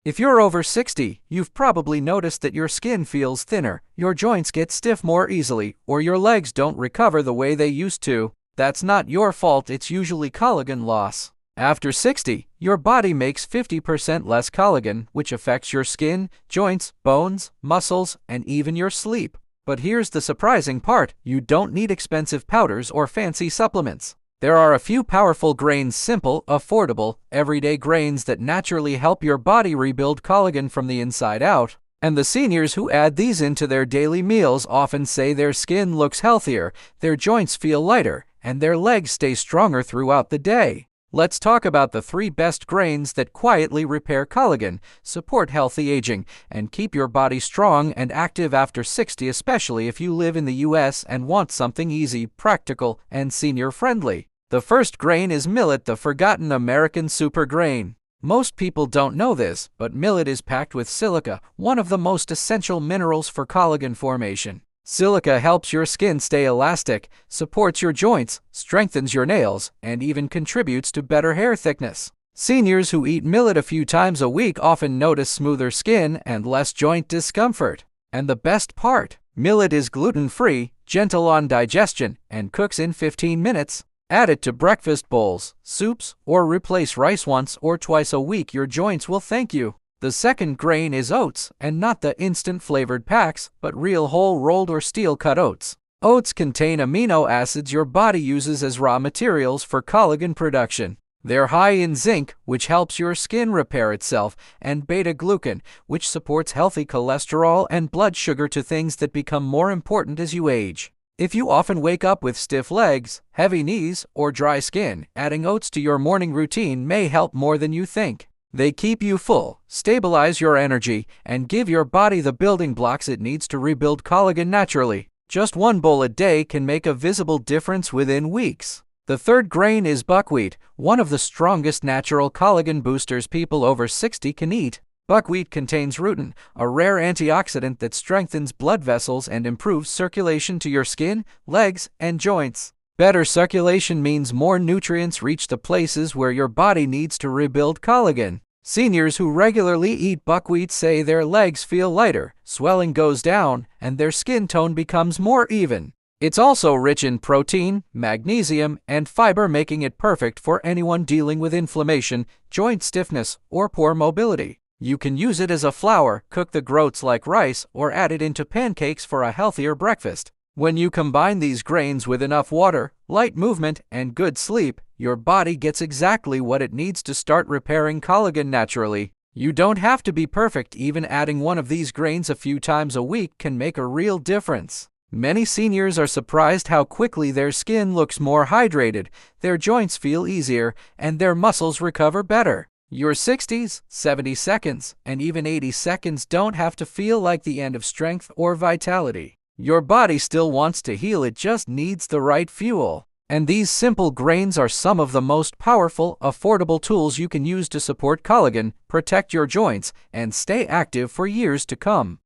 If you're over 60, you've probably noticed that your skin feels thinner, your joints get stiff more easily, or your legs don't recover the way they used to. That's not your fault, it's usually collagen loss. After 60, your body makes 50% less collagen, which affects your skin, joints, bones, muscles, and even your sleep. But here's the surprising part: you don't need expensive powders or fancy supplements. There are a few powerful grains, simple, affordable, everyday grains that naturally help your body rebuild collagen from the inside out. And the seniors who add these into their daily meals often say their skin looks healthier, their joints feel lighter, and their legs stay stronger throughout the day. Let's talk about the 3 best grains that quietly repair collagen, support healthy aging, and keep your body strong and active after 60, especially if you live in the US and want something easy, practical, and senior-friendly. The first grain is millet, the forgotten American super grain. Most people don't know this, but millet is packed with silica, one of the most essential minerals for collagen formation. Silica helps your skin stay elastic, supports your joints, strengthens your nails, and even contributes to better hair thickness. Seniors who eat millet a few times a week often notice smoother skin and less joint discomfort. And the best part, millet is gluten-free, gentle on digestion, and cooks in 15 minutes. Add it to breakfast bowls, soups, or replace rice once or twice a week. Your joints will thank you. The second grain is oats, and not the instant flavored packs, but real whole rolled or steel-cut oats. Oats contain amino acids your body uses as raw materials for collagen production. They're high in zinc, which helps your skin repair itself, and beta-glucan, which supports healthy cholesterol and blood sugar, to things that become more important as you age. If you often wake up with stiff legs, heavy knees, or dry skin, adding oats to your morning routine may help more than you think. They keep you full, stabilize your energy, and give your body the building blocks it needs to rebuild collagen naturally. Just 1 bowl a day can make a visible difference within weeks. The third grain is buckwheat, one of the strongest natural collagen boosters people over 60 can eat. Buckwheat contains rutin, a rare antioxidant that strengthens blood vessels and improves circulation to your skin, legs, and joints. Better circulation means more nutrients reach the places where your body needs to rebuild collagen. Seniors who regularly eat buckwheat say their legs feel lighter, swelling goes down, and their skin tone becomes more even. It's also rich in protein, magnesium, and fiber, making it perfect for anyone dealing with inflammation, joint stiffness, or poor mobility. You can use it as a flour, cook the groats like rice, or add it into pancakes for a healthier breakfast. When you combine these grains with enough water, light movement, and good sleep, your body gets exactly what it needs to start repairing collagen naturally. You don't have to be perfect. Even adding one of these grains a few times a week can make a real difference. Many seniors are surprised how quickly their skin looks more hydrated, their joints feel easier, and their muscles recover better. Your 60s, 70 seconds, and even 80 seconds don't have to feel like the end of strength or vitality. Your body still wants to heal, it just needs the right fuel. And these simple grains are some of the most powerful, affordable tools you can use to support collagen, protect your joints, and stay active for years to come.